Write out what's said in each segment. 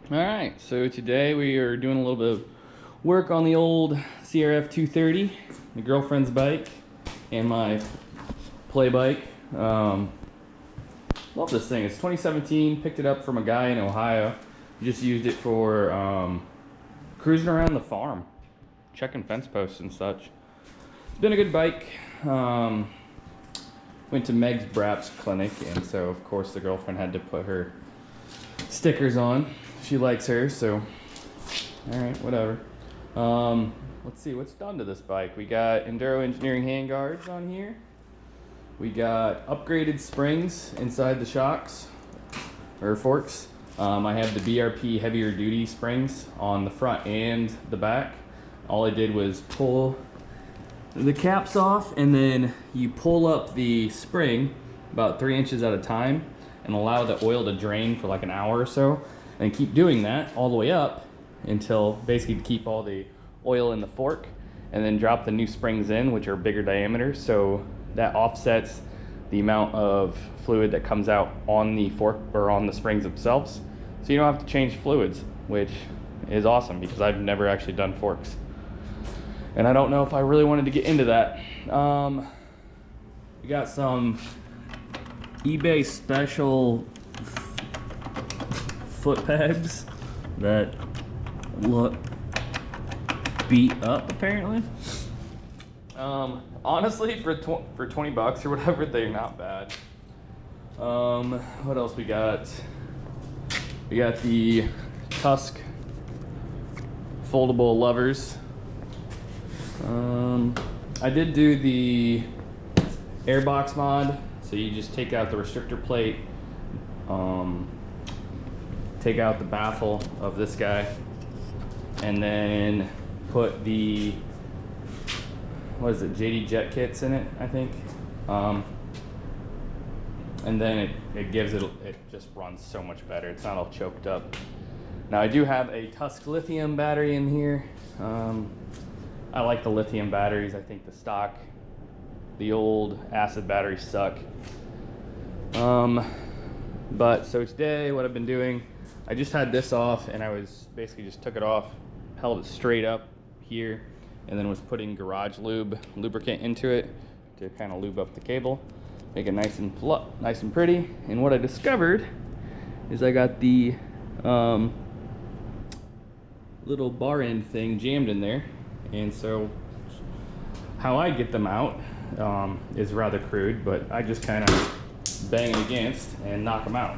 Alright, so today we are doing a little bit of work on the old CRF 230, my girlfriend's bike, and my play bike. Love this thing. It's 2017, picked it up from a guy in Ohio. Just used it for cruising around the farm, checking fence posts and such. It's been a good bike. Went to Meg's Braps clinic, and so of course the girlfriend had to put her stickers on. She likes her, so alright, whatever. Let's see what's done to this bike. We got Enduro Engineering handguards on here. We got upgraded springs inside the shocks, or forks. I have the BRP heavier duty springs on the front and the back. All I did was pull the caps off, and then you pull up the spring about 3 inches at a time and allow the oil to drain for like an hour or so, and keep doing that all the way up until basically to keep all the oil in the fork, and then drop the new springs in, which are bigger diameter, so that offsets the amount of fluid that comes out on the fork or on the springs themselves, so you don't have to change fluids, which is awesome because I've never actually done forks and I don't know if I really wanted to get into that. We got some eBay special foot pegs that look beat up apparently. Honestly, for 20 bucks or whatever, they're not bad. What else we got? We got the Tusk foldable levers. I did do the airbox mod, so you just take out the restrictor plate, take out the baffle of this guy, and then put the, what is it, JD Jet kits in it, I think. And then it gives it just runs so much better. It's not all choked up. Now I do have a Tusk lithium battery in here. I like the lithium batteries. I think the old acid batteries suck. But so today what I've been doing, I just had this off, and I was basically just took it off, held it straight up here, and then was putting garage lubricant into it to kind of lube up the cable, make it nice and pretty. And what I discovered is I got the little bar end thing jammed in there, and so how I get them out is rather crude, but I just kind of bang it against and knock them out.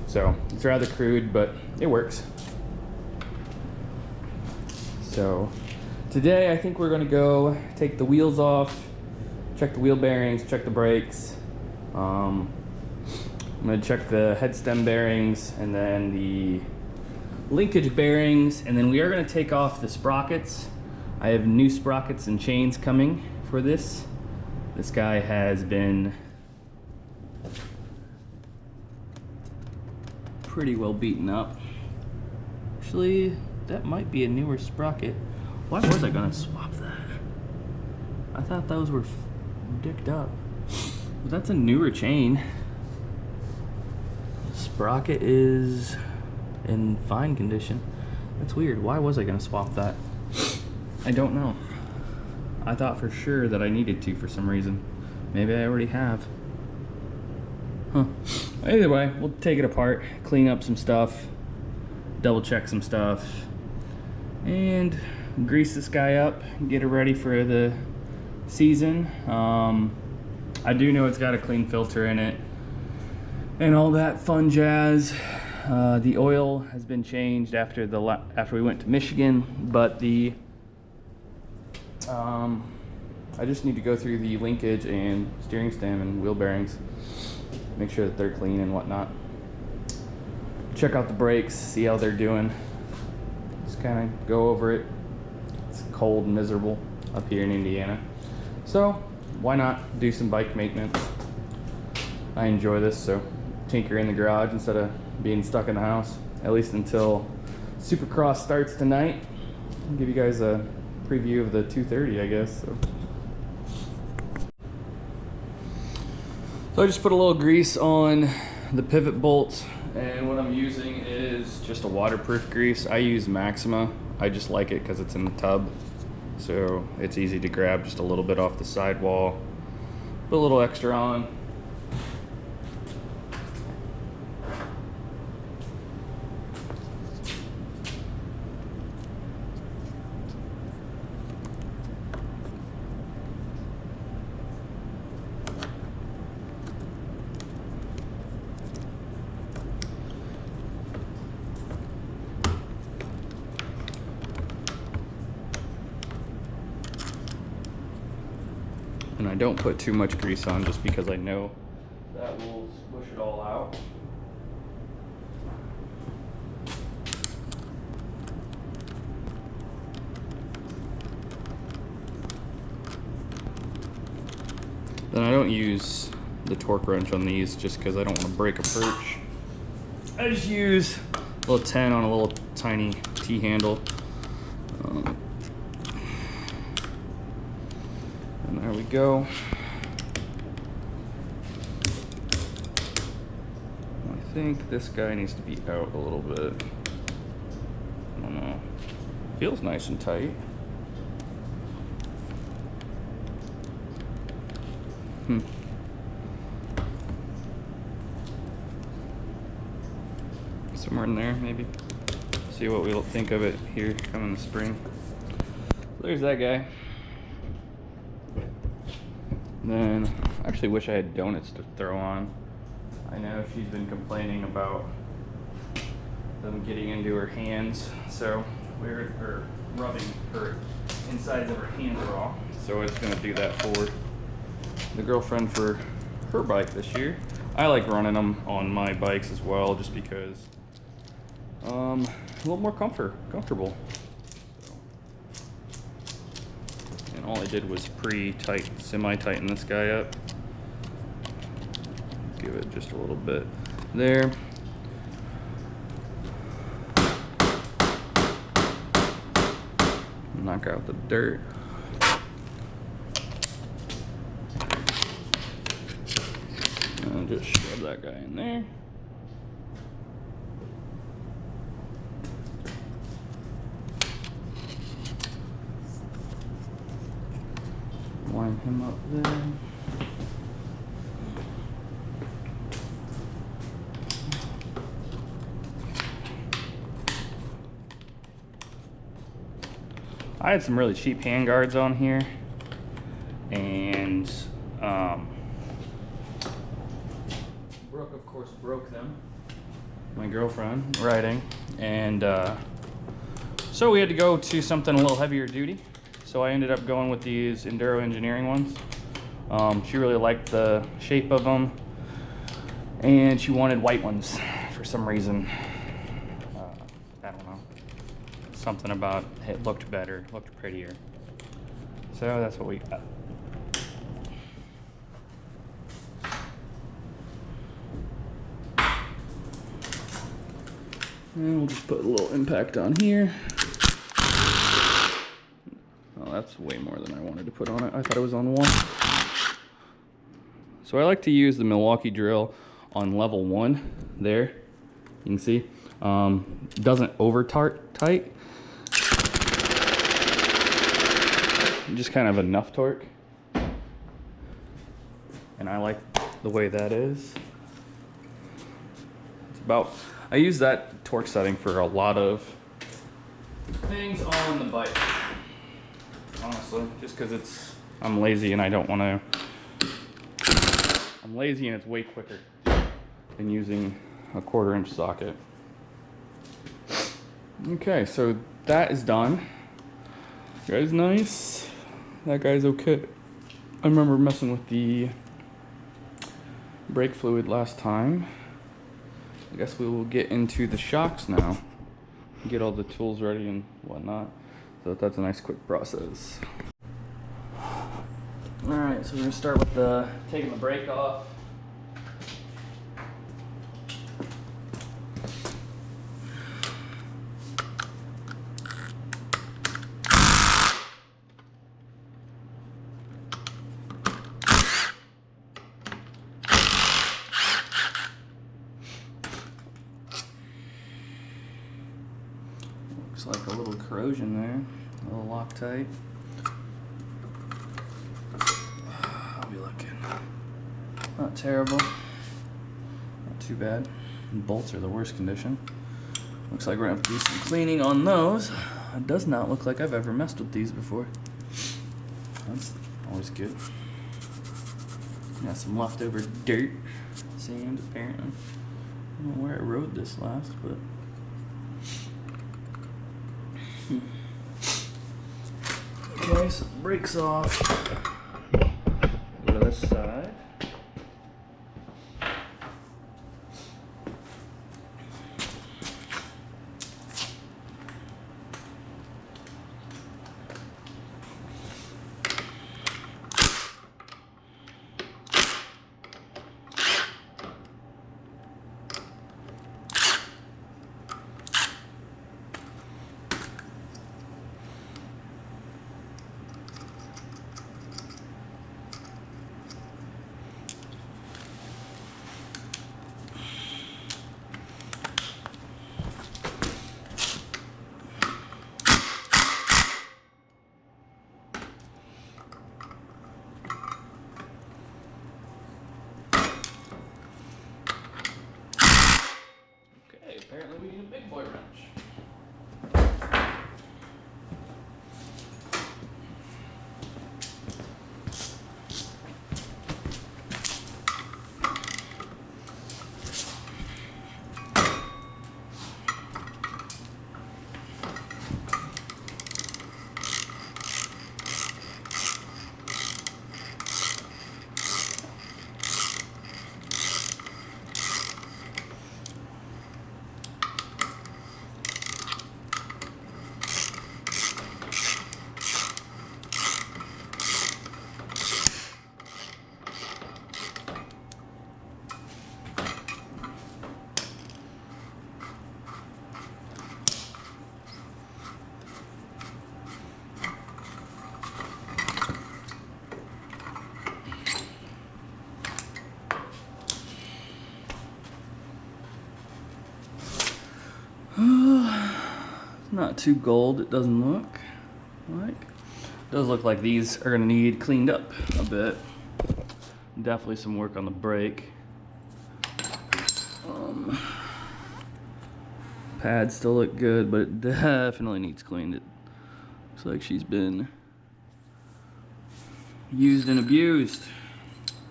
So it's rather crude, but it works. So today I think we're going to go take the wheels off, check the wheel bearings, check the brakes. I'm going to check the head stem bearings and then the linkage bearings, and then we are going to take off the sprockets. I have new sprockets and chains coming for this. This guy has been pretty well beaten up. Actually, that might be a newer sprocket. Why was I gonna swap that? I thought those were dicked up. But that's a newer chain. The sprocket is in fine condition. That's weird. Why was I gonna swap that? I don't know. I thought for sure that I needed to for some reason. Maybe I already have. Huh. Either way, we'll take it apart, clean up some stuff, double check some stuff, and grease this guy up, get it ready for the season. I do know it's got a clean filter in it and all that fun jazz. The oil has been changed after we went to Michigan, but I just need to go through the linkage and steering stem and wheel bearings, make sure that they're clean and whatnot. Check out the brakes, see how they're doing. Just kind of go over it. It's cold and miserable up here in Indiana, so why not do some bike maintenance? I enjoy this, so tinker in the garage instead of being stuck in the house, at least until Supercross starts tonight. I'll give you guys a preview of the 230, I guess. So I just put a little grease on the pivot bolts and what I'm using is just a waterproof grease. I use Maxima. I just like it because it's in the tub, so it's easy to grab just a little bit off the sidewall, put a little extra on. And I don't put too much grease on just because I know that will squish it all out. Then I don't use the torque wrench on these just because I don't want to break a perch. I just use a little 10 on a little tiny T-handle. And there we go. I think this guy needs to be out a little bit. I don't know. Feels nice and tight. Somewhere in there, maybe. See what we'll think of it here coming the spring. There's that guy. Then, I actually wish I had donuts to throw on. I know she's been complaining about them getting into her hands, so we're rubbing her insides of her hands raw. So I was gonna do that for the girlfriend for her bike this year. I like running them on my bikes as well, just because a little more comfortable. And all I did was semi-tighten this guy up. Give it just a little bit there. Knock out the dirt. And just shove that guy in there. Line him up there. I had some really cheap hand guards on here, and Brooke, of course, broke them. My girlfriend riding, and so we had to go to something a little heavier duty. So I ended up going with these Enduro Engineering ones. She really liked the shape of them, and she wanted white ones for some reason. I don't know. Something about it looked better, looked prettier. So that's what we got. And we'll just put a little impact on here. Oh, that's way more than I wanted to put on it. I thought it was on one. So I like to use the Milwaukee drill on level 1 there. You can see. Doesn't over tight. Just kind of enough torque. And I like the way that is. It's about, I use that torque setting for a lot of things on the bike. Honestly, just because I'm lazy and I don't want to. I'm lazy and it's way quicker than using a 1/4-inch socket. Okay, so that is done. That guy's nice. That guy's okay. I remember messing with the brake fluid last time. I guess we will get into the shocks now. Get all the tools ready and whatnot. So that's a nice quick process. Alright, so we're going to start with taking the brake off. Looks like a little corrosion there, a little Loctite. I'll be looking. Not terrible, not too bad. And bolts are the worst condition. Looks like we're gonna have to do some cleaning on those. It does not look like I've ever messed with these before. That's always good. Got some leftover dirt, sand apparently. I don't know where I rode this last, but okay, so the brakes off. Go to this side. Apparently we need a big boy wrench. Not too gold, it doesn't look like. It does look like these are gonna need cleaned up a bit. Definitely some work on the brake. Pads still look good, but it definitely needs cleaned. It looks like she's been used and abused.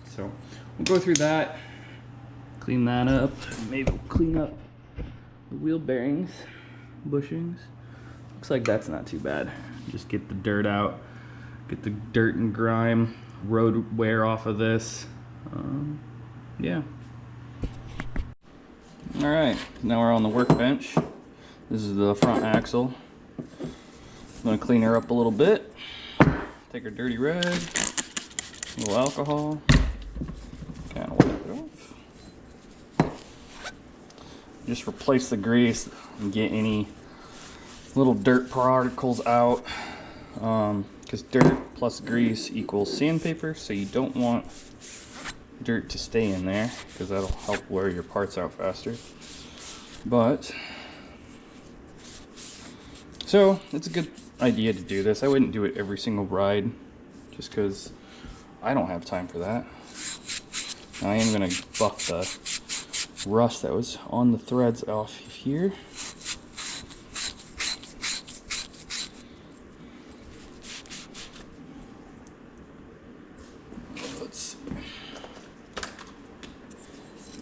So we'll go through that, clean that up, maybe we'll clean up the wheel bearings, bushings. Looks like that's not too bad. Just get the dirt out, get the dirt and grime, road wear off of this. Yeah. All right, now we're on the workbench. This is the front axle. I'm gonna clean her up a little bit. Take her dirty rag, a little alcohol, kind of wipe it off. Just replace the grease and get any little dirt particles out, because dirt plus grease equals sandpaper, so you don't want dirt to stay in there because that'll help wear your parts out faster. But so it's a good idea to do this. I wouldn't do it every single ride just because I don't have time for that. I am going to buff the rust that was on the threads off here. Let's see.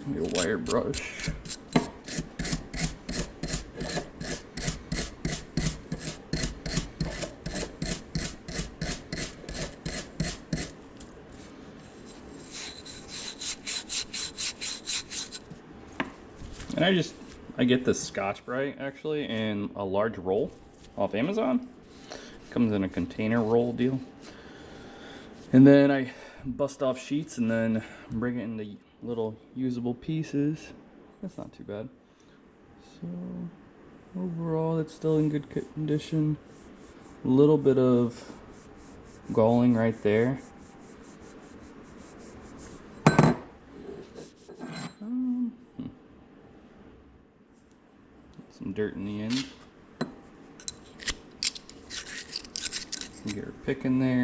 Maybe a wire brush. And I get this Scotch-Brite actually in a large roll off Amazon. Comes in a container roll deal. And then I bust off sheets and then bring it into little usable pieces. That's not too bad. So overall it's still in good condition. A little bit of galling right there. Some dirt in the end. Get her pick in there,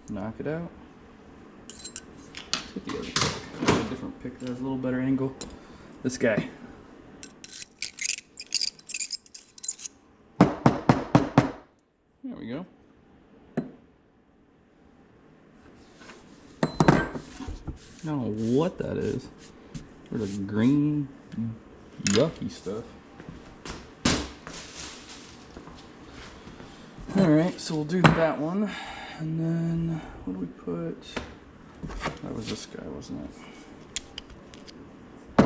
knock it out. Let's get the other pick. A different pick that has a little better angle. This guy. There we go. I don't know what that is. Sort of green, yucky stuff. Alright, so we'll do that one. And then, what do we put? That was this guy, wasn't it? I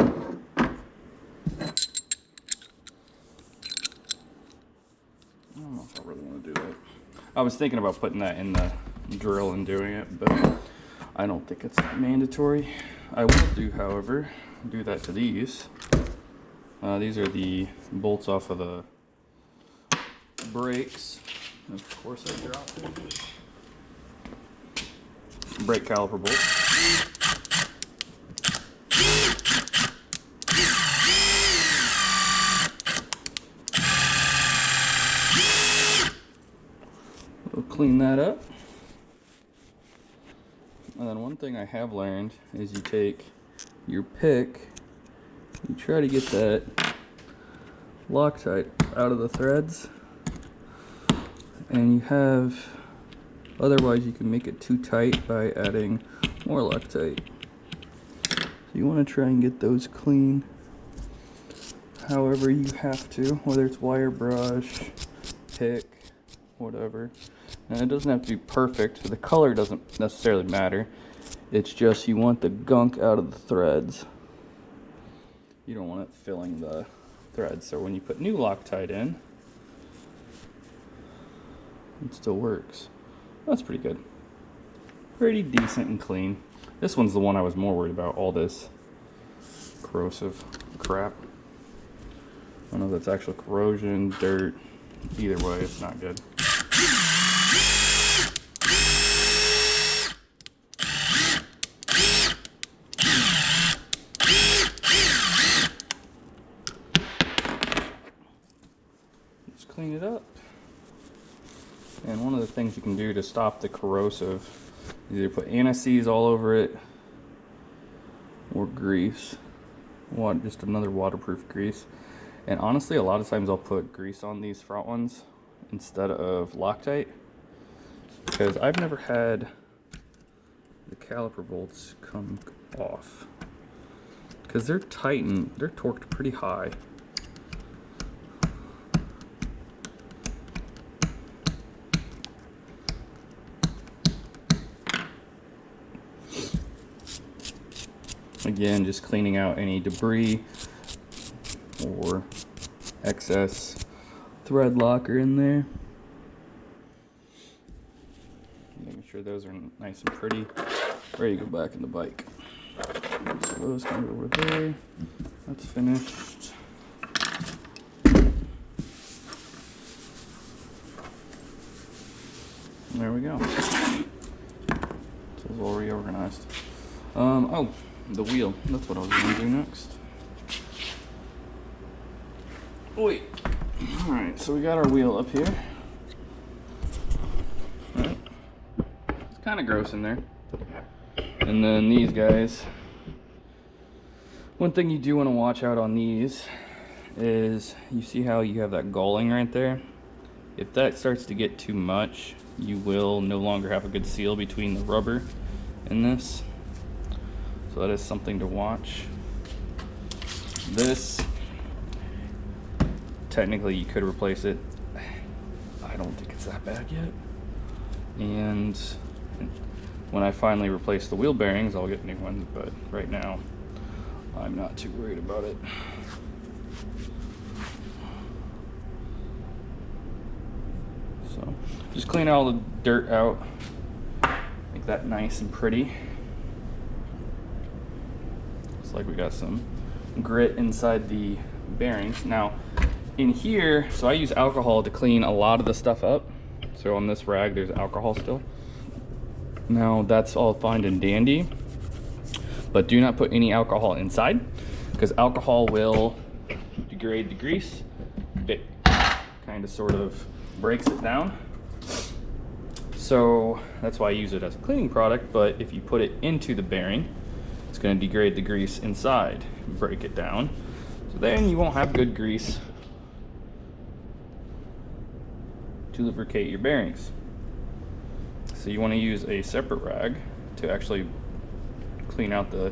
don't know if I really want to do that. I was thinking about putting that in the drill and doing it, but I don't think it's mandatory. I will do, however, do that to these. These are the bolts off of the brakes. Of course I dropped it. Brake caliper bolt. We'll clean that up. And then one thing I have learned is you take your pick, you try to get that Loctite out of the threads, and you have, otherwise you can make it too tight by adding more Loctite. So you want to try and get those clean however you have to, whether it's wire brush, pick, whatever. And it doesn't have to be perfect. The color doesn't necessarily matter. It's just you want the gunk out of the threads. You don't want it filling the threads. So when you put new Loctite in, it still works. That's pretty good. Pretty decent and clean. This one's the one I was more worried about, all this corrosive crap. I don't know if that's actual corrosion, dirt. Either way, it's not good. Just clean it up. And one of the things you can do to stop the corrosive is either put anti-seize all over it or grease. Just another waterproof grease. And honestly, a lot of times I'll put grease on these front ones instead of Loctite, because I've never had the caliper bolts come off, because they're tight and they're torqued pretty high. Again, just cleaning out any debris or excess thread locker in there. Making sure those are nice and pretty, ready to go back in the bike. So those can go over there. That's finished. There we go. So it's all reorganized. Oh, the wheel. That's what I was going to do next. Wait. Alright, so we got our wheel up here. Right. It's kind of gross in there. And then these guys. One thing you do want to watch out on these is, you see how you have that galling right there? If that starts to get too much, you will no longer have a good seal between the rubber and this. So that is something to watch. This, technically you could replace it. I don't think it's that bad yet. And when I finally replace the wheel bearings, I'll get new ones, but right now I'm not too worried about it. So just clean all the dirt out, make that nice and pretty. Looks like we got some grit inside the bearings. Now in here, so I use alcohol to clean a lot of the stuff up. So on this rag there's alcohol still. Now that's all fine and dandy, but do not put any alcohol inside, because alcohol will degrade the grease. It kind of sort of breaks it down. So that's why I use it as a cleaning product, but if you put it into the bearing, it's going to degrade the grease inside and break it down. So then you won't have good grease to lubricate your bearings. So you want to use a separate rag to actually clean out the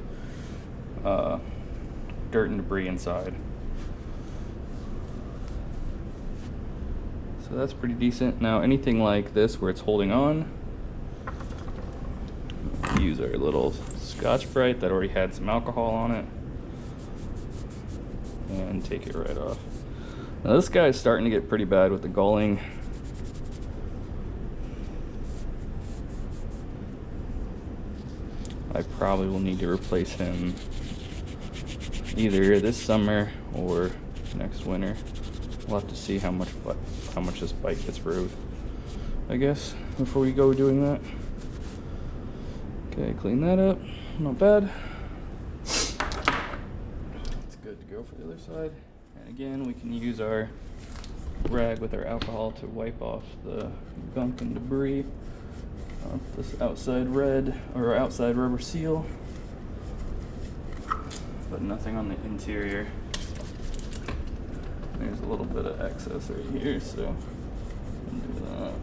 dirt and debris inside. So that's pretty decent. Now anything like this where it's holding on, use our little Scotch-Brite that already had some alcohol on it and take it right off. Now this guy is starting to get pretty bad with the galling. I probably will need to replace him either this summer or next winter. We'll have to see how much this bike gets rode, I guess, before we go doing that. Okay, clean that up. Not bad. It's good to go for the other side. And again, we can use our rag with our alcohol to wipe off the gunk and debris off this outside red or outside rubber seal, but nothing on the interior. There's a little bit of excess right here, so I'll do that.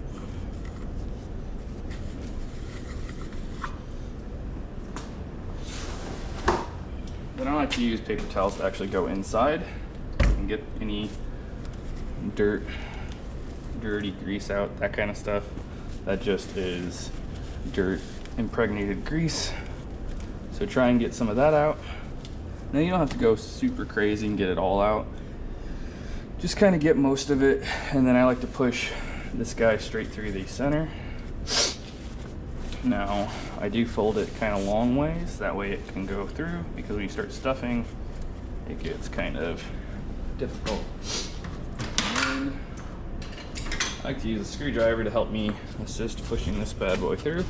Then I like to use paper towels to actually go inside and get any dirt, dirty grease out, that kind of stuff. That just is dirt impregnated grease. So try and get some of that out. Now you don't have to go super crazy and get it all out. Just kind of get most of it, and then I like to push this guy straight through the center. Now I do fold it kind of long ways, that way it can go through, because when you start stuffing it gets kind of difficult. And I like to use a screwdriver to help me assist pushing this bad boy through,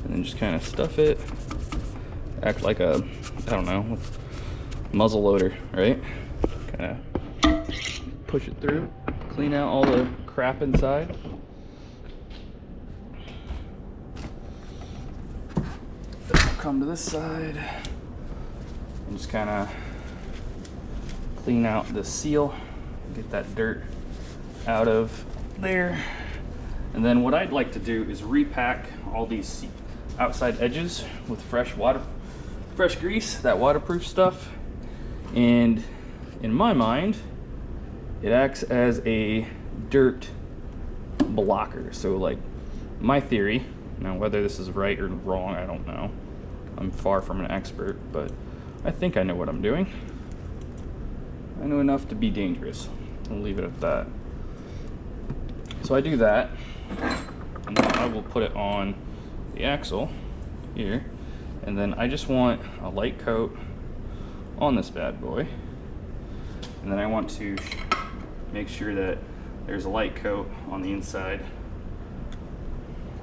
and then just kind of stuff it, act like a, I don't know, muzzle loader, right? Kind of push it through, clean out all the crap inside. Come to this side and just kind of clean out the seal, get that dirt out of there. And then what I'd like to do is repack all these outside edges with fresh grease, that waterproof stuff. And in my mind, it acts as a dirt blocker. So like my theory, now whether this is right or wrong, I don't know. I'm far from an expert, but I think I know what I'm doing. I know enough to be dangerous. I'll leave it at that. So I do that, and then I will put it on the axle here, and then I just want a light coat on this bad boy, and then I want to make sure that there's a light coat on the inside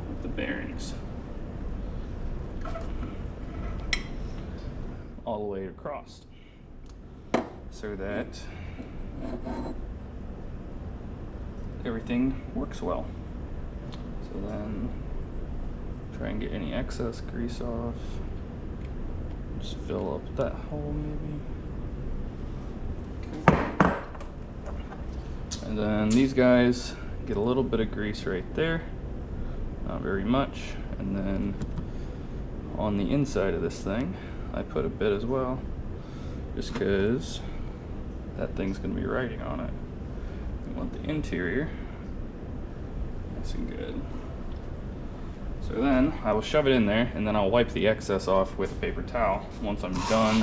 of the bearings all the way across, so that everything works well. So then try and get any excess grease off. Just fill up that hole maybe. Okay. And then these guys get a little bit of grease right there, not very much. And then on the inside of this thing, I put a bit as well, just because that thing's gonna be riding on it. We want the interior nice and good. So then I will shove it in there, and then I'll wipe the excess off with a paper towel once I'm done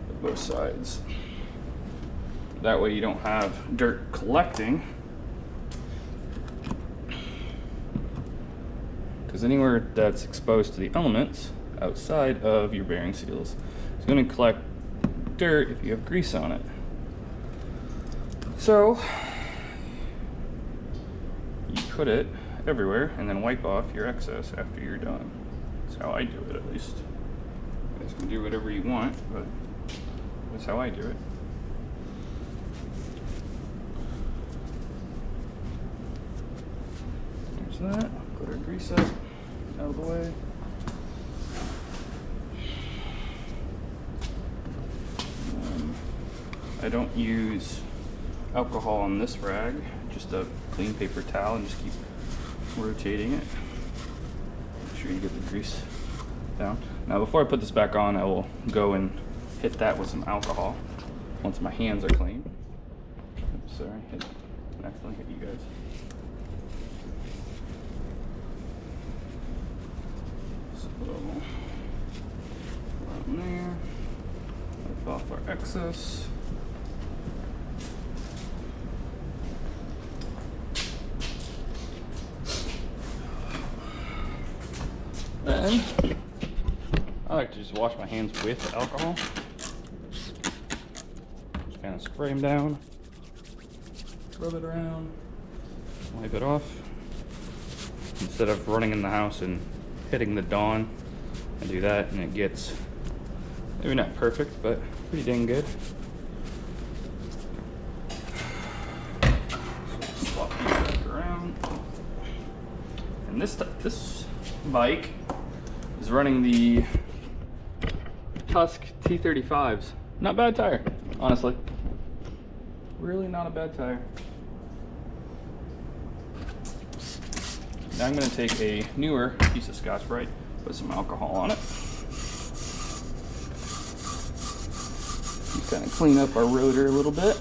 with both sides. That way you don't have dirt collecting, because anywhere that's exposed to the elements outside of your bearing seals is going to collect dirt if you have grease on it. So you put it everywhere and then wipe off your excess after you're done. That's how I do it, at least. You guys can do whatever you want, but that's how I do it. that. Put our grease up out of the way. I don't use alcohol on this rag, just a clean paper towel, and just keep rotating it. Make sure you get the grease down. Now before I put this back on, I will go and hit that with some alcohol once my hands are clean. Oops, sorry, I accidentally hit you guys. So around there, wipe off our excess. Then I like to just wash my hands with alcohol. Just kind of spray them down, rub it around, wipe it off. Instead of running in the house and hitting the Dawn, I do that and it gets maybe not perfect, but pretty dang good. So swap these back around. And this bike is running the Tusk T35s. Not bad tire, honestly. Really not a bad tire. Now I'm going to take a newer piece of Scotch-Brite, put some alcohol on it. Just kind of clean up our rotor a little bit.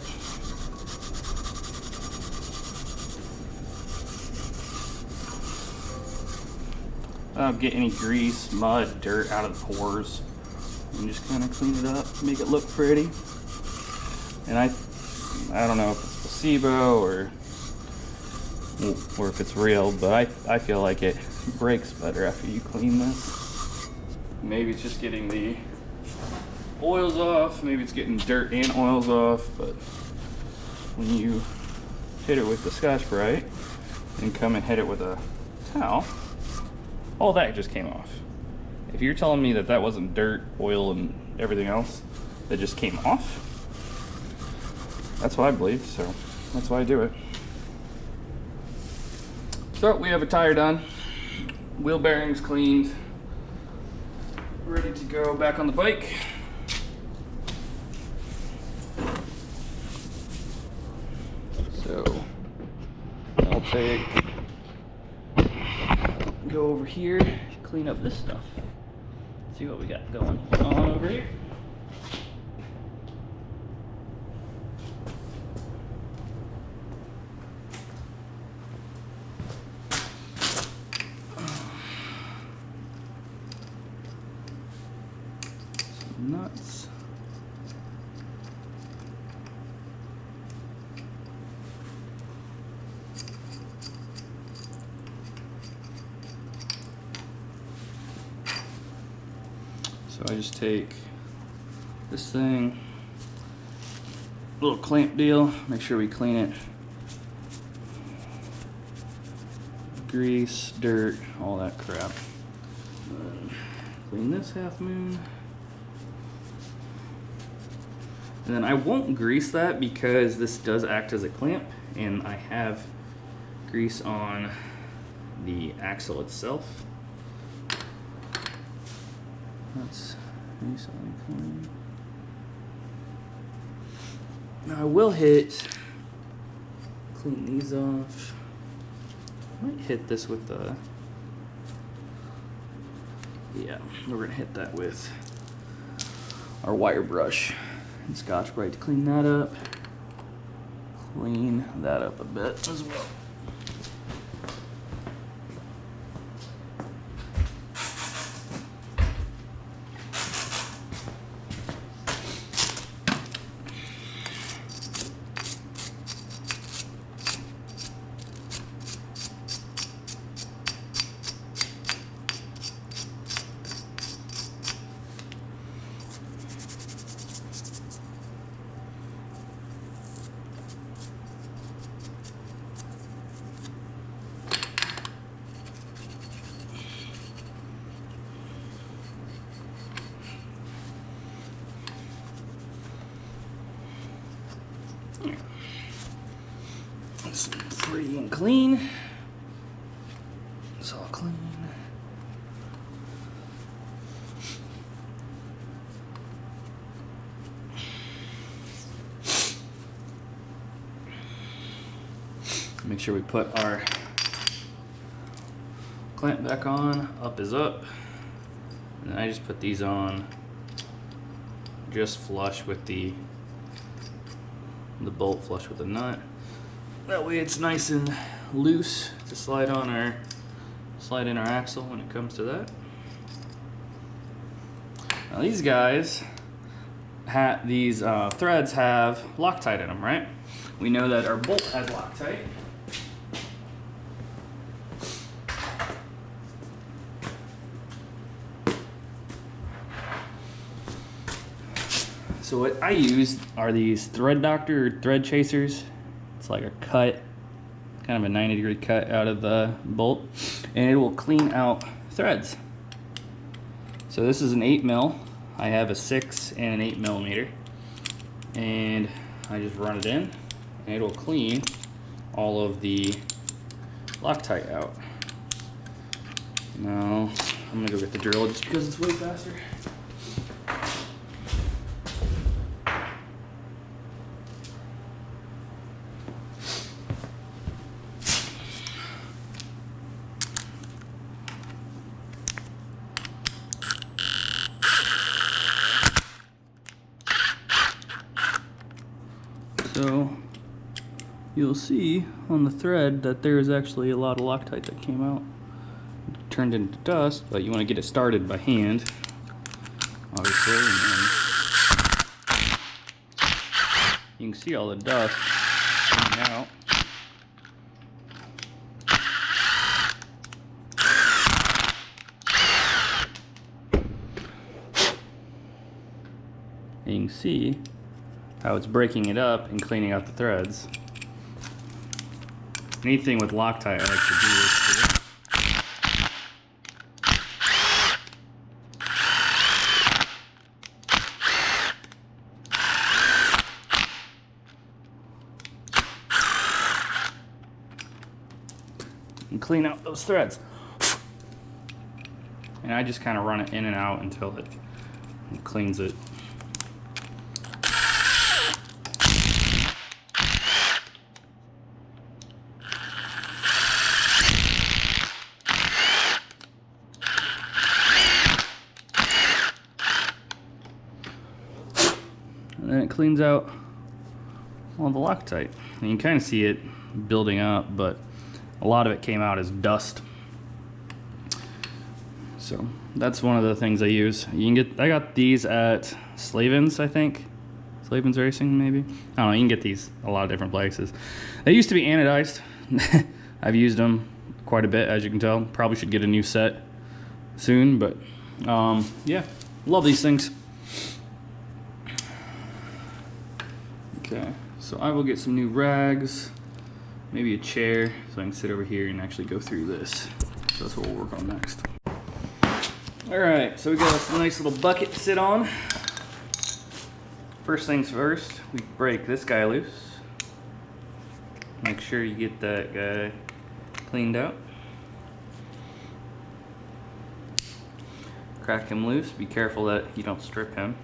Get any grease, mud, dirt out of the pores, and just kind of clean it up, make it look pretty. And I don't know if it's placebo or if it's real, but I feel like it breaks better after you clean this. Maybe it's just getting the oils off, maybe it's getting dirt and oils off, but when you hit it with the Scotch-Brite and come and hit it with a towel, all that just came off. If you're telling me that that wasn't dirt, oil, and everything else that just came off, that's what I believe, so that's why I do it. So we have a tire done, wheel bearings cleaned, ready to go back on the bike. So I'll go over here, clean up this stuff. See what we got going on over here. Some nuts. So I just take this thing, little clamp deal, make sure we clean it. Grease, dirt, all that crap. Clean this half moon. And then I won't grease that because this does act as a clamp, and I have grease on the axle itself. That's nice and clean. Now I will clean these off. I might hit this with the, yeah, we're gonna hit that with our wire brush and Scotch-Brite to clean that up. Clean that up a bit as well. It's pretty and clean. Make sure we put our clamp back on. Up is up. And I just put these on just flush with the bolt flush with the nut. That way it's nice and loose to slide in our axle when it comes to that. Now these guys, these threads have Loctite in them, right? We know that our bolt has Loctite. So what I use are these Thread Doctor or thread chasers. It's like a cut, kind of a 90-degree cut out of the bolt, and it will clean out threads. So this is an 8mm. I have a 6 and an 8mm, and I just run it in, and it will clean all of the Loctite out. Now I'm gonna go get the drill just because it's way faster. So you'll see on the thread that there is actually a lot of Loctite that came out. It turned into dust, but you want to get it started by hand, obviously. And then you can see all the dust coming out. And you can see how it's breaking it up and cleaning out the threads. Anything with Loctite I like to do is and clean out those threads. And I just kind of run it in and out until it cleans it. And then it cleans out all the Loctite. And you can kind of see it building up, but a lot of it came out as dust. So that's one of the things I use. I got these at Slavin's, I think. Slavin's Racing, maybe? I don't know, you can get these a lot of different places. They used to be anodized. I've used them quite a bit, as you can tell. Probably should get a new set soon, but yeah, love these things. Okay, so I will get some new rags, maybe a chair, so I can sit over here and actually go through this. So that's what we'll work on next. Alright, so we got a nice little bucket to sit on. First things first, we break this guy loose. Make sure you get that guy cleaned out. Crack him loose, be careful that you don't strip him.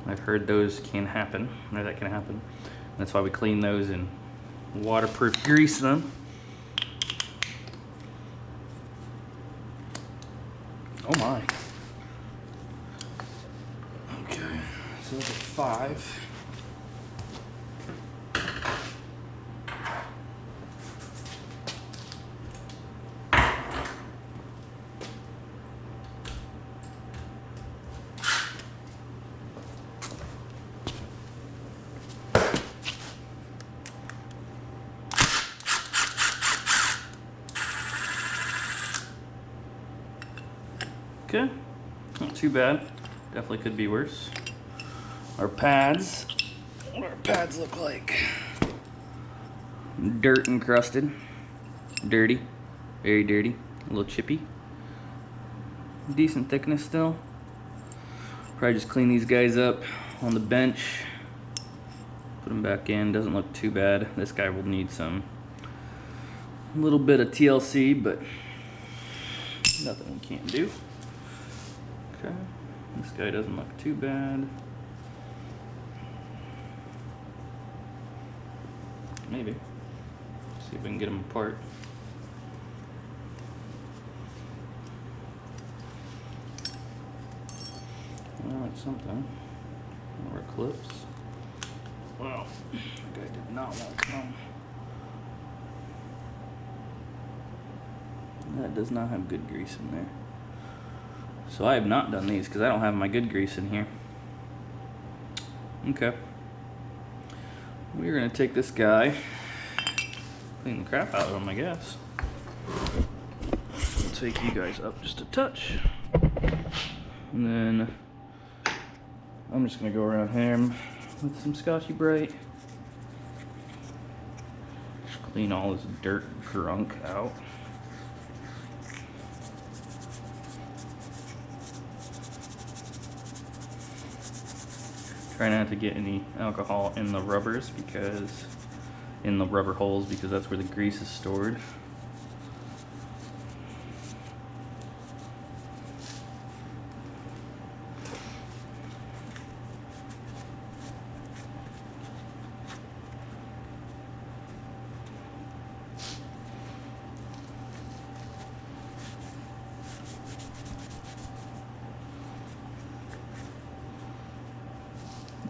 I've heard those can happen, or that can happen. That's why we clean those and waterproof grease them. Oh my. Okay, so that's a 5. Okay, not too bad. Definitely could be worse. Our pads, what do our pads look like? Dirt encrusted, dirty, very dirty, a little chippy. Decent thickness still. Probably just clean these guys up on the bench. Put them back in, doesn't look too bad. This guy will need a little bit of TLC, but nothing we can't do. Okay, this guy doesn't look too bad. Maybe. See if we can get them apart. Oh, it's something. More clips. Wow, that guy did not want some. That does not have good grease in there. So I have not done these because I don't have my good grease in here. Okay. We're gonna take this guy, clean the crap out of him, I guess. I'll take you guys up just a touch. And then I'm just gonna go around him with some Scotchy Brite. Clean all this dirt grunk out. Try not to get any alcohol in the rubbers because, in the rubber holes, because that's where the grease is stored.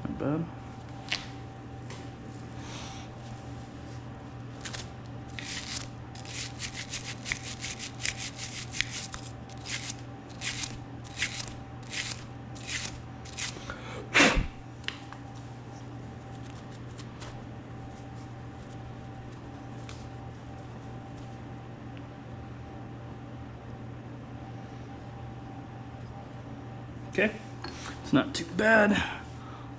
Not bad. Okay, it's not too bad.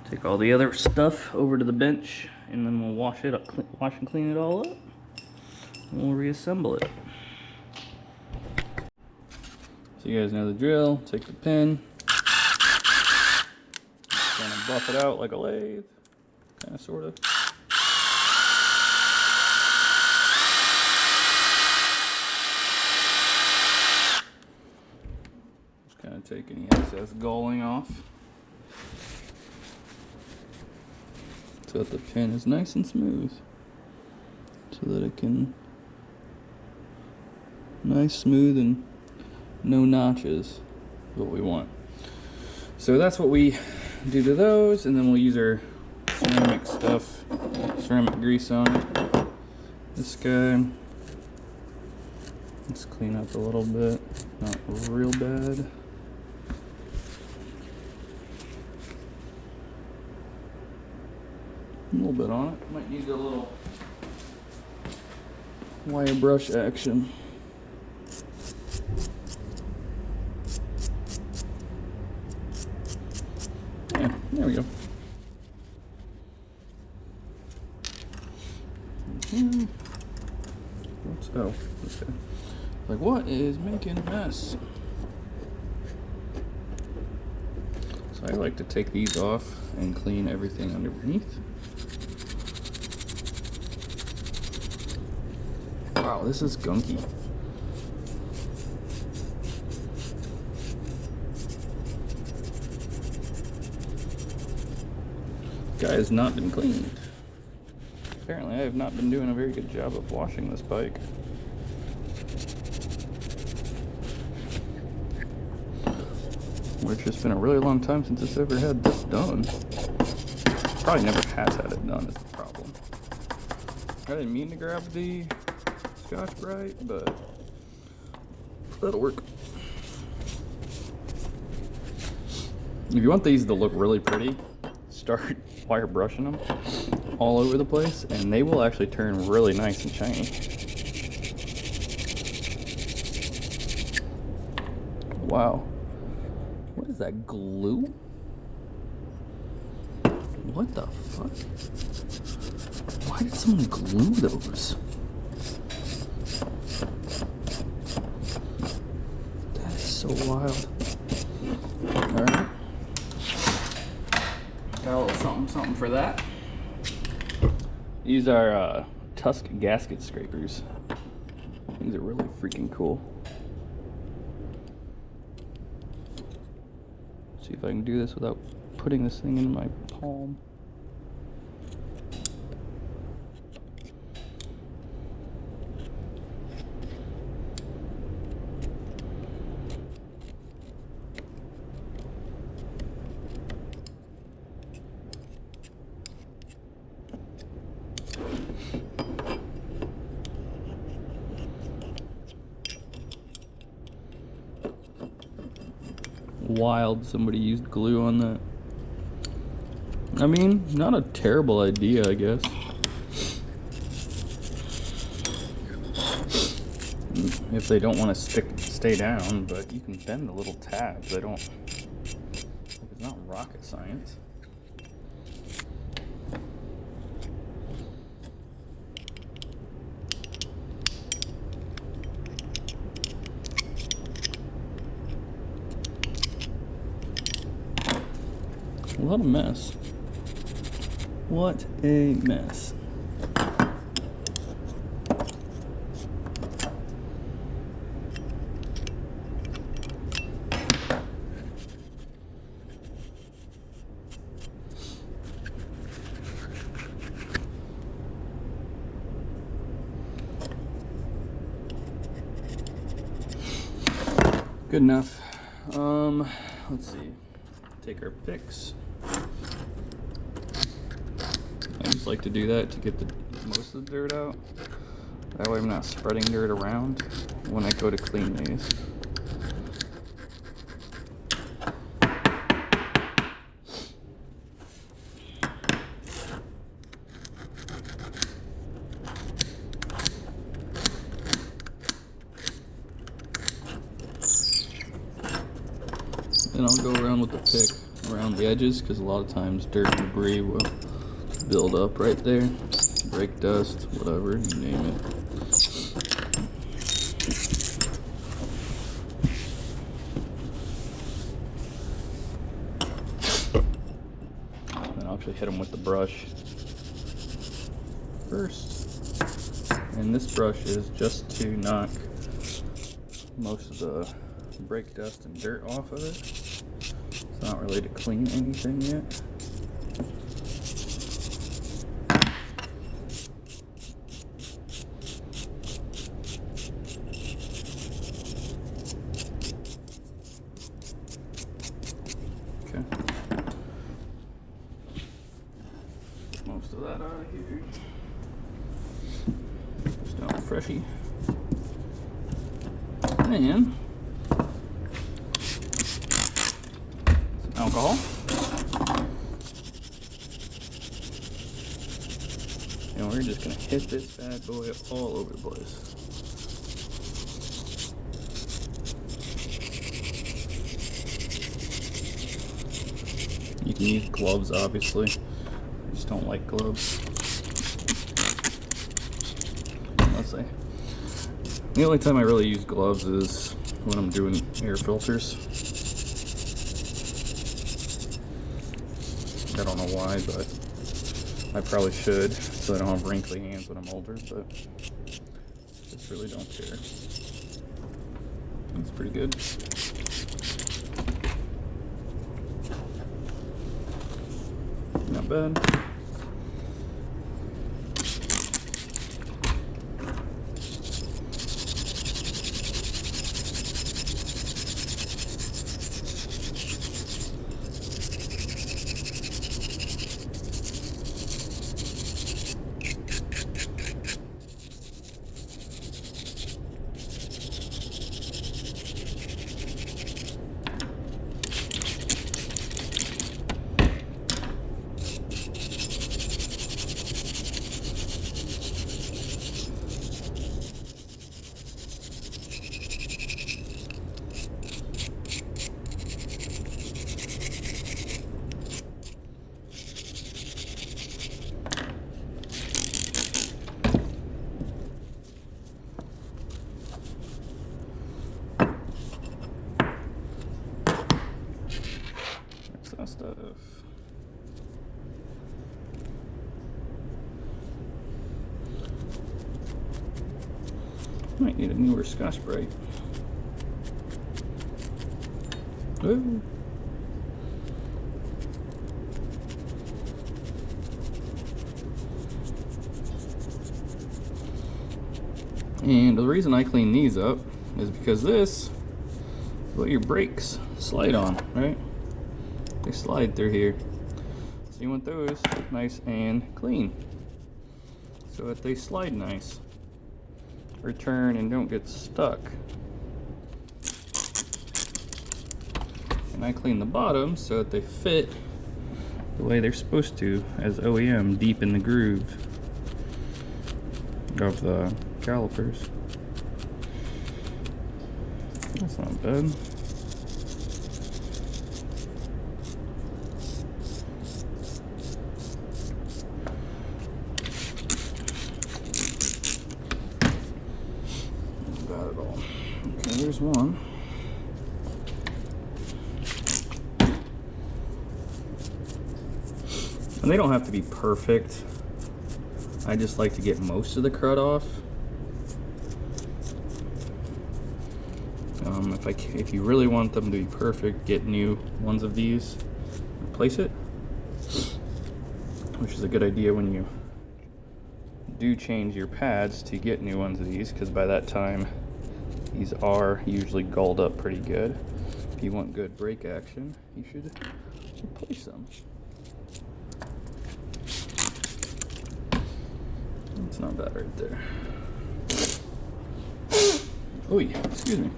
Take all the other stuff over to the bench and then we'll wash it up, wash and clean it all up. And we'll reassemble it. So you guys know the drill. Take the pin, kind of buff it out like a lathe, kind of, sort of. Just kind of take any excess galling off, so that the pin is nice and smooth, so that it can, nice, smooth, and no notches is what we want. So that's what we do to those, and then we'll use our ceramic stuff, ceramic grease on it. This guy, let's clean up a little bit, not real bad. A little bit on it. Might need a little wire brush action. Yeah, there we go. What's, oh, okay. Like, what is making a mess? So I like to take these off and clean everything underneath. Wow, this is gunky. Guy has not been cleaned. Apparently I have not been doing a very good job of washing this bike. Which has been a really long time since it's ever had this done. Probably never has had it done is the problem. I didn't mean to grab the Scotch Brite, but that'll work. If you want these to look really pretty, start wire brushing them all over the place, and they will actually turn really nice and shiny. Wow. What is that, glue? What the fuck? Why did someone glue those? That is so wild. Alright. Got a little something for that. These are Tusk gasket scrapers. These are really freaking cool. See if I can do this without putting this thing in my palm. wild somebody used glue on that. I mean, not a terrible idea, I guess. If they don't want to stay down, but you can bend the little tabs. They don't. It's not rocket science. What a mess. What a mess. Good enough. Let's see. Take our picks. I just like to do that to get most of the dirt out. That way I'm not spreading dirt around when I go to clean these. Then I'll go around with the pick around the edges, because a lot of times dirt and debris will build up right there. Brake dust, whatever, you name it. And I'll actually hit them with the brush first. And this brush is just to knock most of the brake dust and dirt off of it. It's not really to clean anything yet. Okay. Get most of that out of here. Just down freshy. And alcohol. And we're just gonna hit this bad boy all over the place. You can use gloves, obviously. I just don't like gloves. Let's see. The only time I really use gloves is when I'm doing air filters. I don't know why, but I probably should, so I don't have wrinkly hands when I'm older, but just really don't care. That's pretty good. Not bad. Stuff. Might need a newer Scotch-Brite. Ooh. And the reason I clean these up is because this is what your brakes slide on, right? They slide through here. So you want those nice and clean so that they slide nice, return, and don't get stuck. And I clean the bottom so that they fit the way they're supposed to as OEM, deep in the groove of the calipers. That's not bad. Not bad at all. Okay, there's one. And they don't have to be perfect. I just like to get most of the crud off. If you really want them to be perfect, get new ones of these, replace it, which is a good idea when you do change your pads to get new ones of these, because by that time these are usually gulled up pretty good. If you want good brake action, you should replace them. It's not bad right there. Oh yeah, excuse me.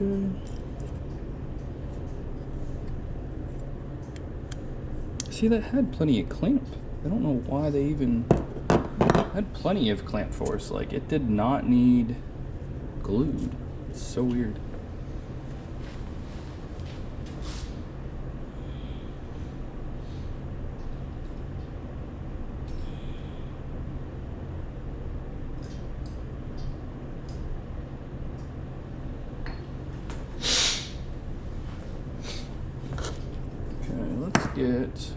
Okay. See, that had plenty of clamp. I don't know why they even had plenty of clamp force. Like, it did not need glued. It's so weird. Okay, let's get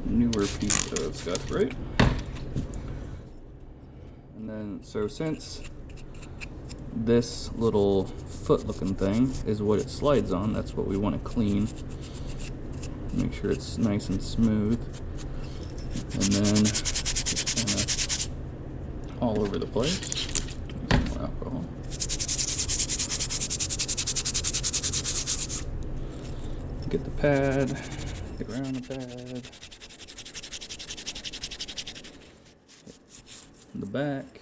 newer piece of Scotch-Brite. And then, so since this little foot looking thing is what it slides on, that's what we want to clean. Make sure it's nice and smooth. And then just kind of all over the place. Some more alcohol. Get the pad, get around the pad. The back,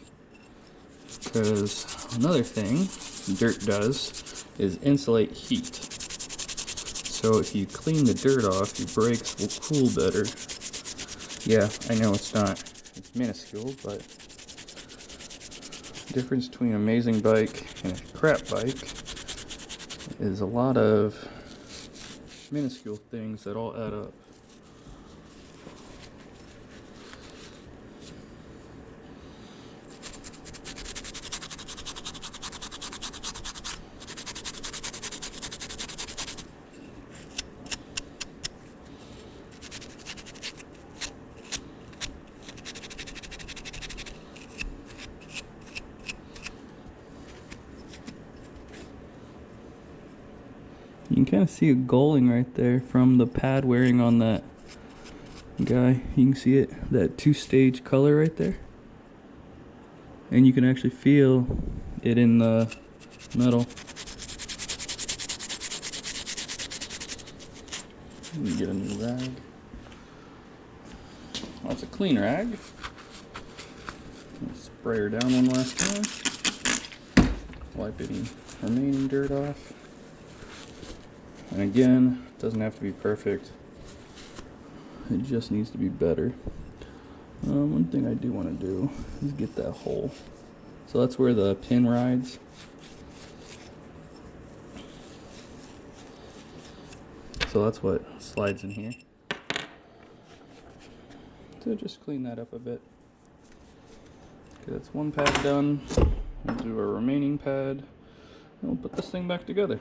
because another thing dirt does is insulate heat. So if you clean the dirt off, your brakes will cool better. Yeah, I know it's minuscule, but the difference between an amazing bike and a crap bike is a lot of minuscule things that all add up. You can kind of see it gulling right there from the pad wearing on that guy. You can see it, that two-stage color right there. And you can actually feel it in the metal. Let me get a new rag. Well, it's a clean rag. Spray her down one last time. Wipe any remaining dirt off. And again, it doesn't have to be perfect. It just needs to be better. One thing I do want to do is get that hole. So that's where the pin rides. So that's what slides in here. So just clean that up a bit. Okay, that's one pad done. We'll do a remaining pad, and we'll put this thing back together.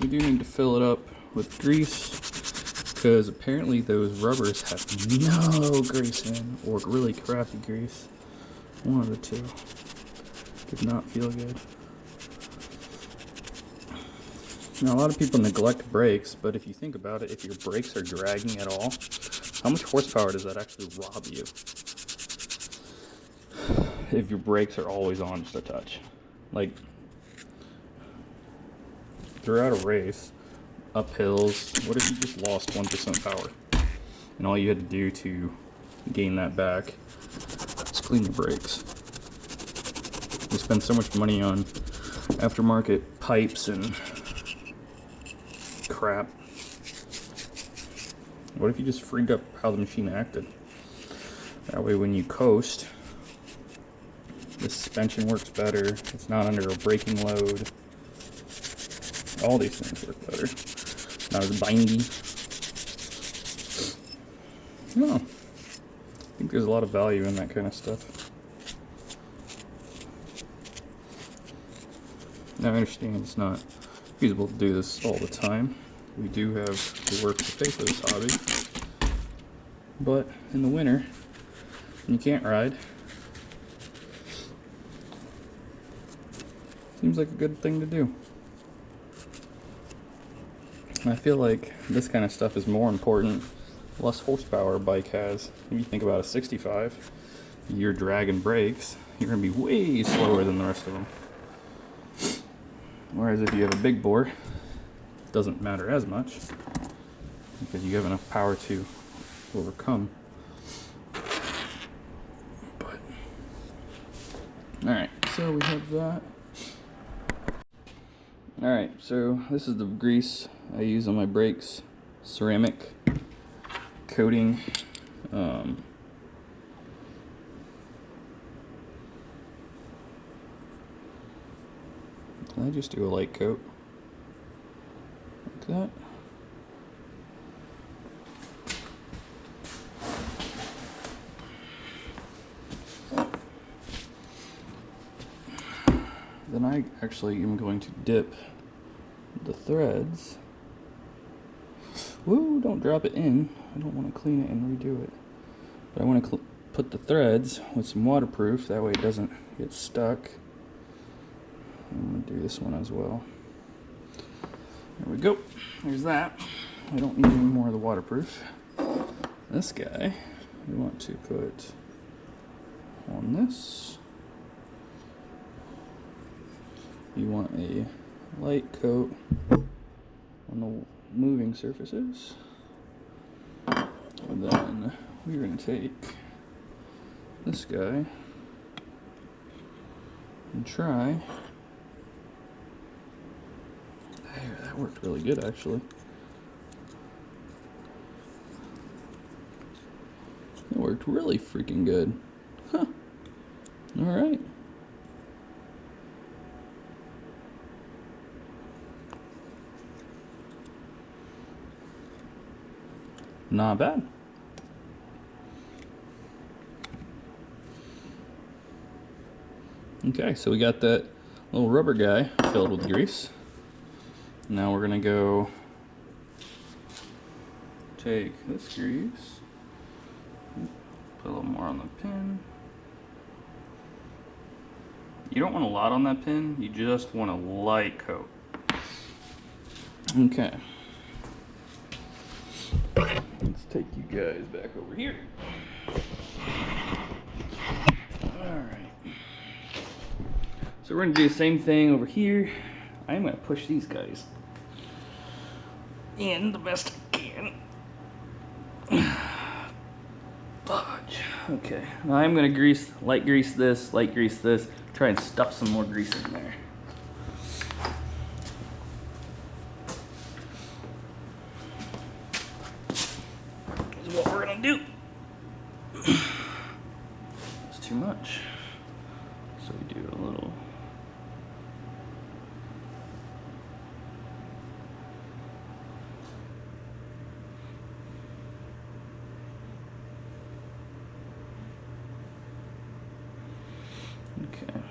We do need to fill it up with grease, because apparently those rubbers have no grease in, or really crappy grease. One of the two. Did not feel good. Now, a lot of people neglect brakes, but if you think about it, if your brakes are dragging at all, how much horsepower does that actually rob you? if your brakes are always on just a touch. Like, throughout a race, up hills, what if you just lost 1% power? And all you had to do to gain that back is clean your brakes. You spend so much money on aftermarket pipes and crap. What if you just freed up how the machine acted? That way when you coast, the suspension works better, it's not under a braking load. All these things work better. Not as bindy. No. I think there's a lot of value in that kind of stuff. Now I understand it's not feasible to do this all the time. We do have to work to pay for this hobby. But in the winter, when you can't ride, seems like a good thing to do. I feel like this kind of stuff is more important the less horsepower a bike has. If you think about a 65, you're dragging brakes, you're going to be way slower than the rest of them. Whereas if you have a big bore, it doesn't matter as much because you have enough power to overcome. But alright, so we have that. Alright, so this is the grease I use on my brakes. Ceramic coating. Can I just do a light coat? Like that. Then I actually am going to dip the threads. Woo, don't drop it in. I don't want to clean it and redo it. But I want to put the threads with some waterproof, that way it doesn't get stuck. I'm going to do this one as well. There we go. There's that. I don't need any more of the waterproof. This guy, we want to put on this. You want a light coat on the moving surfaces. And then we're going to take this guy and try. There, that worked really good actually. It worked really freaking good. Huh. Alright. Not bad. Okay, so we got that little rubber guy filled with grease. Now we're gonna go take this grease, put a little more on the pin. You don't want a lot on that pin, you just want a light coat. Okay. Let's take you guys back over here. Alright. So we're going to do the same thing over here. I'm going to push these guys in the best I can. Fudge. Okay. Now I'm going to light grease this, try and stuff some more grease in there. What we're gonna do. It's too much. So we do a little. Okay.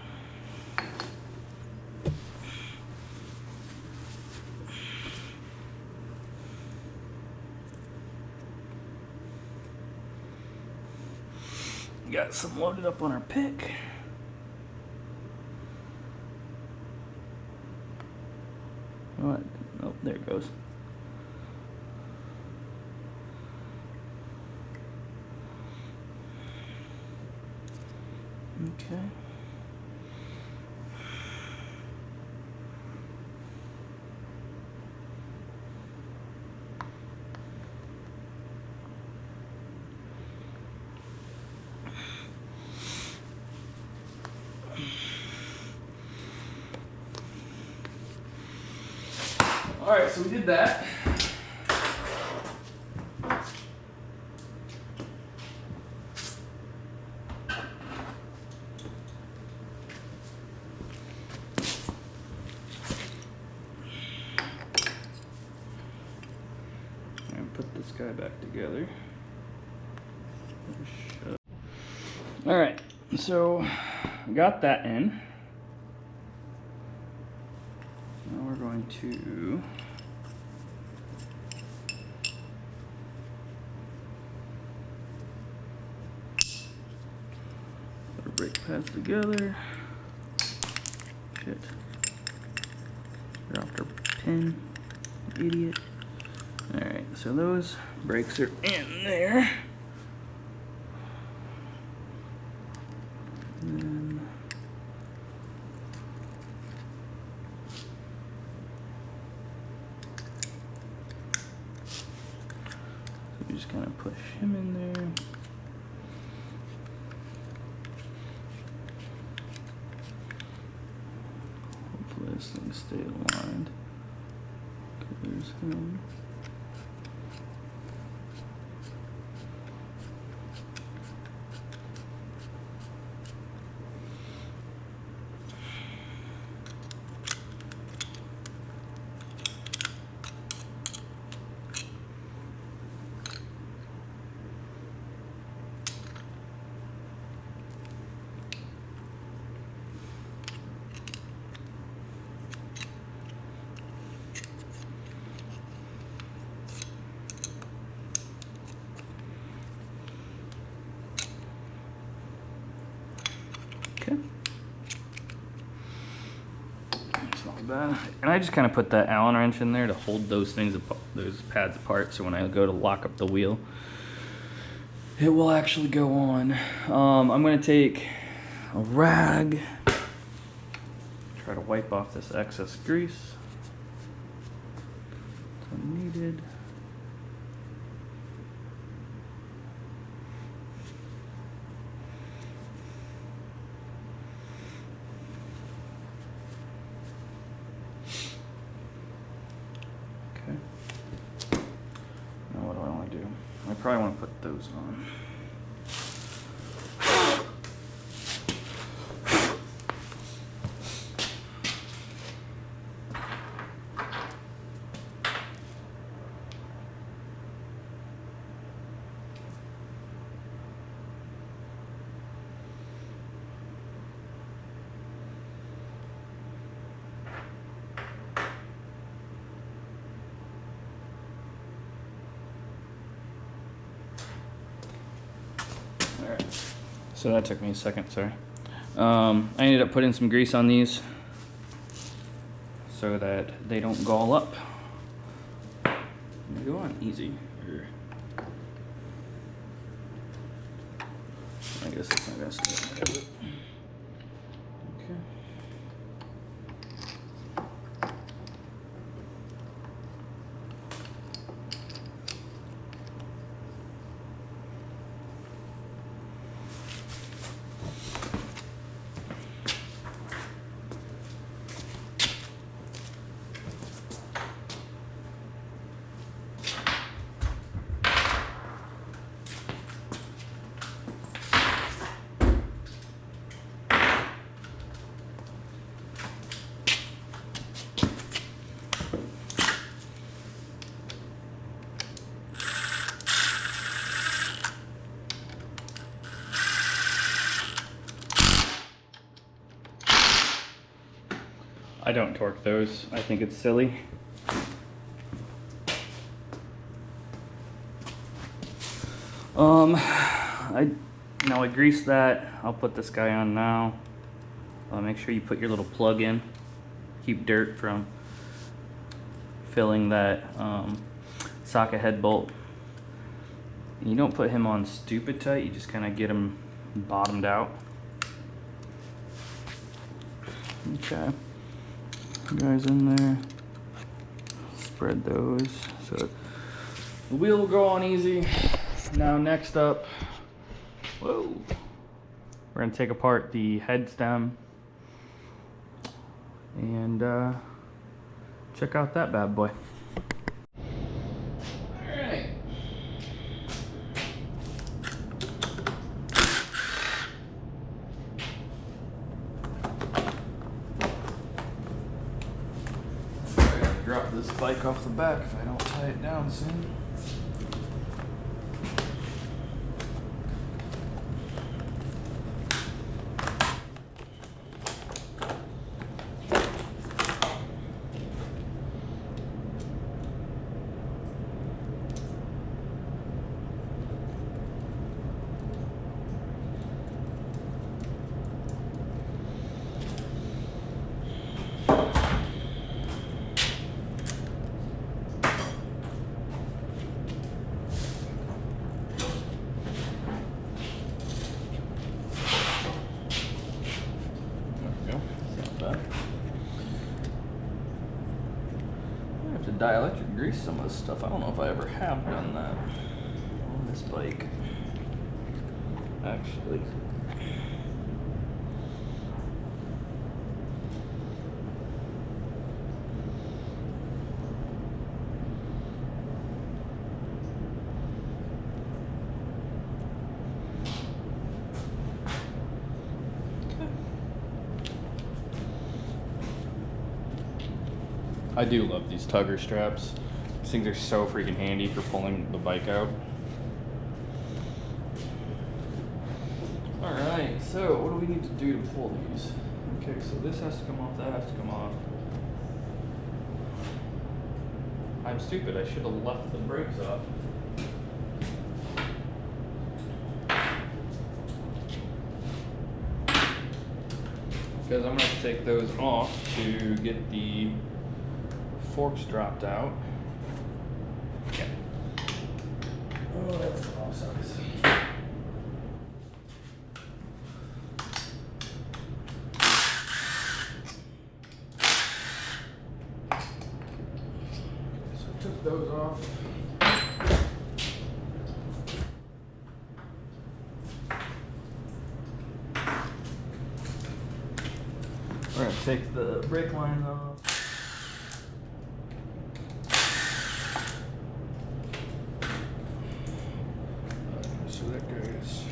Got some loaded up on our pick. What? Oh, there it goes. Okay. Alright, so we did that. And put this guy back together. Alright, so got that in. Now we're going to put our brake pads together. Shit. Dropped our pin. Idiot. Alright, so those brakes are in there. And then so we just kind of push him in there. Hopefully this thing stay aligned. Okay, there's him. Okay. It's not bad. And I just kind of put that Allen wrench in there to hold those things, those pads apart, so when I go to lock up the wheel, it will actually go on. I'm going to take a rag, try to wipe off this excess grease. It's unneeded. Now what do I want to do? I probably want to put those on. So that took me a second, sorry. I ended up putting some grease on these so that they don't gall up. They go on easy. I guess it's not gonna stay. Okay. I don't torque those. I think it's silly. I greased that. I'll put this guy on now. Make sure you put your little plug in. Keep dirt from filling that socket head bolt. And you don't put him on stupid tight. You just kind of get him bottomed out. Okay. Guys in there, spread those so the wheel will go on easy. Now next up, whoa, we're gonna take apart the head stem and check out that bad boy. Alright. I gotta drop this bike off the back if I don't tie it down soon. Dielectric grease some of this stuff. I don't know if I ever have done that on this bike, actually. I do love these tugger straps. These things are so freaking handy for pulling the bike out. Alright, so what do we need to do to pull these? Okay, so this has to come off, that has to come off. I'm stupid, I should have left the brakes off. Because I'm going to have to take those off to get the forks dropped out. Yeah. Oh, that's awesome. So I took those off. We're going to take the brake lines off. So that goes.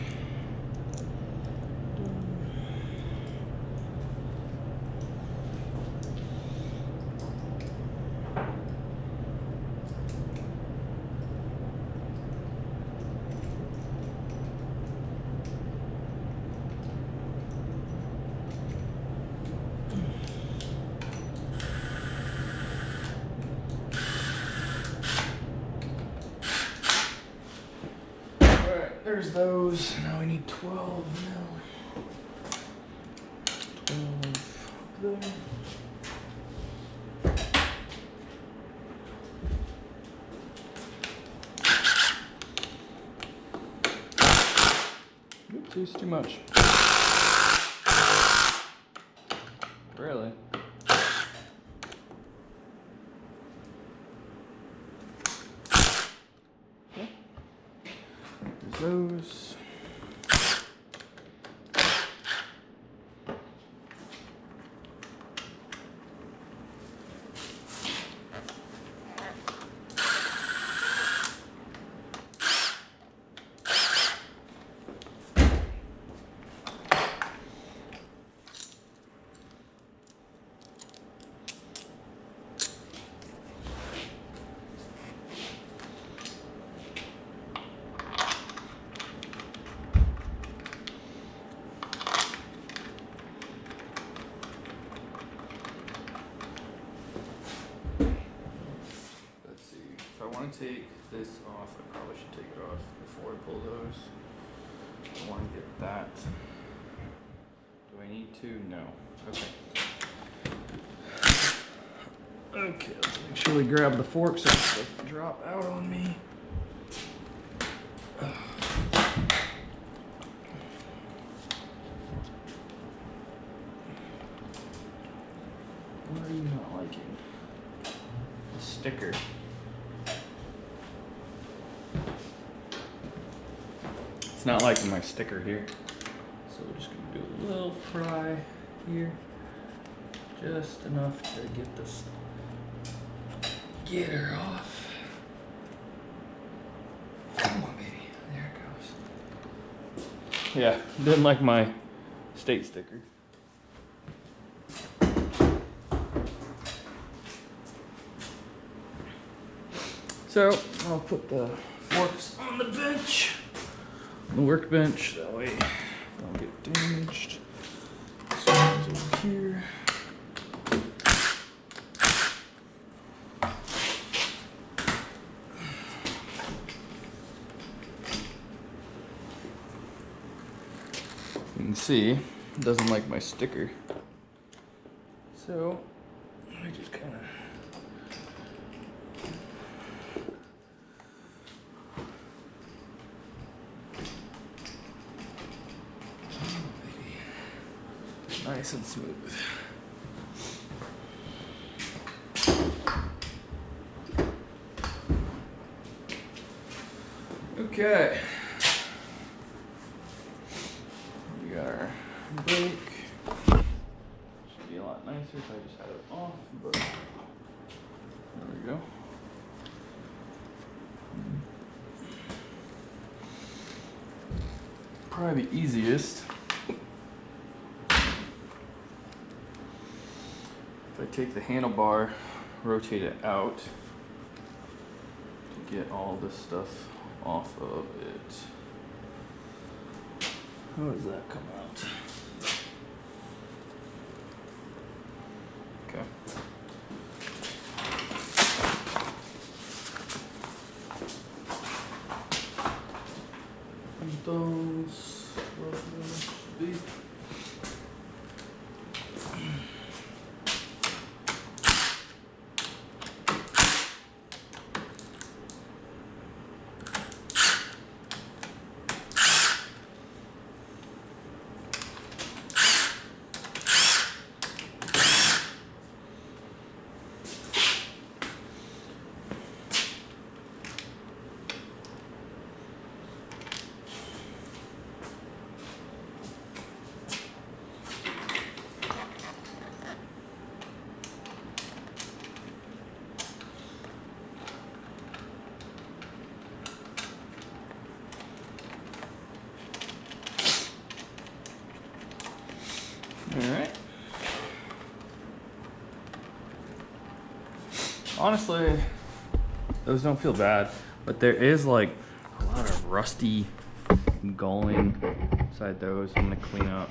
There's those. Now we need 12 now. 12 there. Oopsies, too much. Really? Those. Take this off. I probably should take it off before I pull those. I want to get that. Do I need to? No. Okay. Okay, let's make sure we grab the forks so it doesn't drop out on me. What are you not liking? The sticker. Not liking my sticker here, so we're just gonna do a little pry here, just enough to get this Get her off. Come on, baby. There it goes. Yeah, didn't like my state sticker. So I'll put the forks on the bench, on the workbench, that way they don't get damaged. So over here. You can see it doesn't like my sticker. So I just kind of nice and smooth. Okay. We got our brake. Should be a lot nicer if I just had it off, but there we go. Probably the easiest. If I take the handlebar, rotate it out to get all this stuff off of it. How does that come out? Okay. And those, what those should be. Alright. Honestly, those don't feel bad, but there is like a lot of rusty galling inside those. I'm gonna clean up.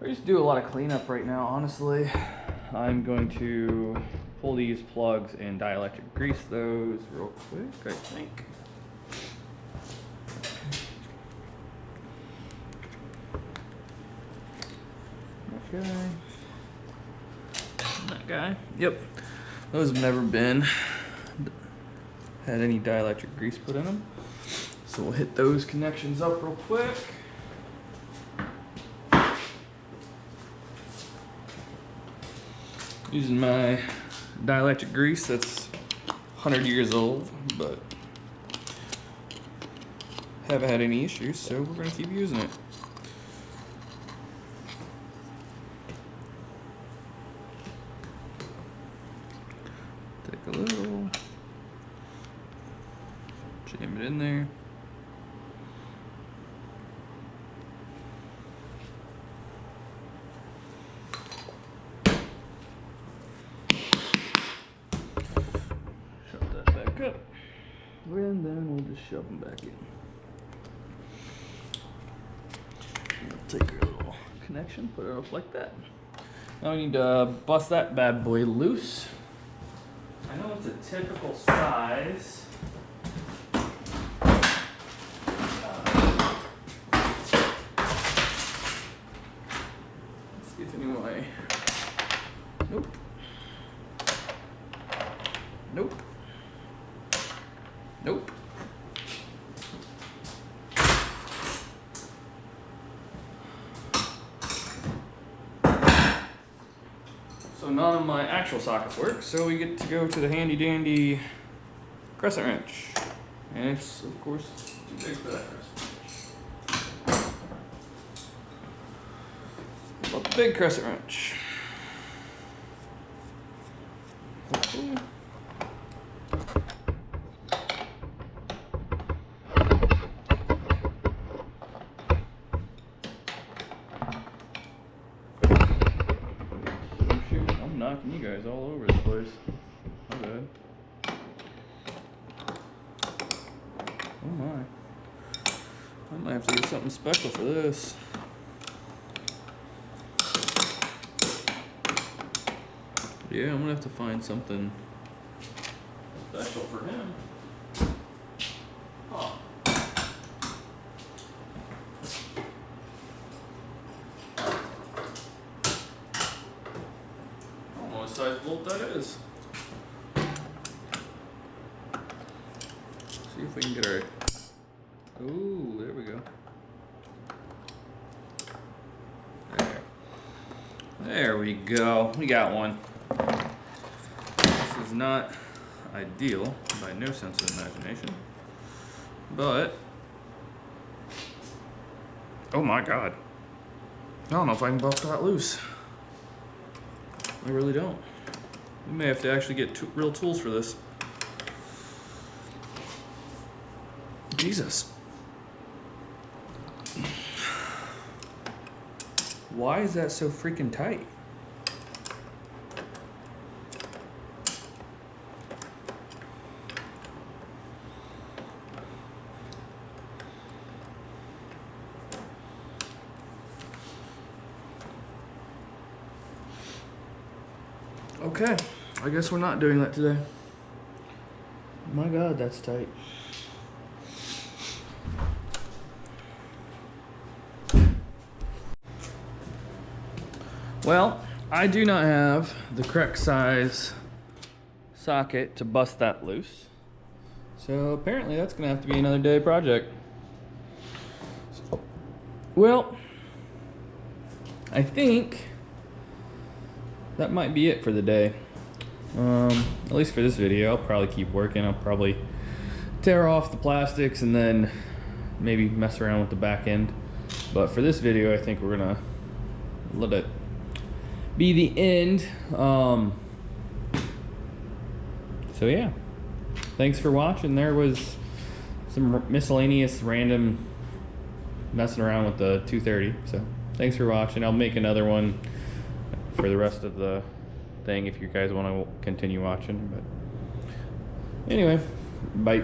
I just do a lot of cleanup right now, honestly. I'm going to pull these plugs and dielectric grease those real quick, I think. Guy. That guy. Yep. Those have never had any dielectric grease put in them. So we'll hit those connections up real quick. Using my dielectric grease that's 100 years old, but haven't had any issues, so we're gonna keep using it. A little, jam it in there. Shove that back up, and then we'll just shove them back in. We'll take our little connection, put it up like that. Now we need to bust that bad boy loose. I know it's a typical size. Let's see if anyway. Nope. Nope. Nope. So none of my actual sockets work, so we get to go to the handy dandy crescent wrench. And it's, of course, too big for that crescent wrench. What about the big crescent wrench? Hopefully. knocking you guys all over the place. My bad. Oh my. I might have to get something special for this. Yeah, I'm gonna have to find something special for him. Huh. I don't know what size bolt that is. See if we can get our... Ooh, there we go. There we go. We got one. This is not ideal by no sense of imagination, but oh my god, I don't know if I can bust that loose. I really don't. We may have to actually get real tools for this. Jesus. Why is that so freaking tight? Okay, I guess we're not doing that today. My god, that's tight. Well, I do not have the correct size socket to bust that loose. So apparently that's gonna have to be another day project. Well, I think that might be it for the day. At least for this video. I'll probably keep working. I'll probably tear off the plastics and then maybe mess around with the back end. But for this video, I think we're gonna let it be the end. So yeah, thanks for watching. There was some miscellaneous random messing around with the 230. So thanks for watching. I'll make another one for the rest of the thing if you guys want to continue watching. But anyway, bye.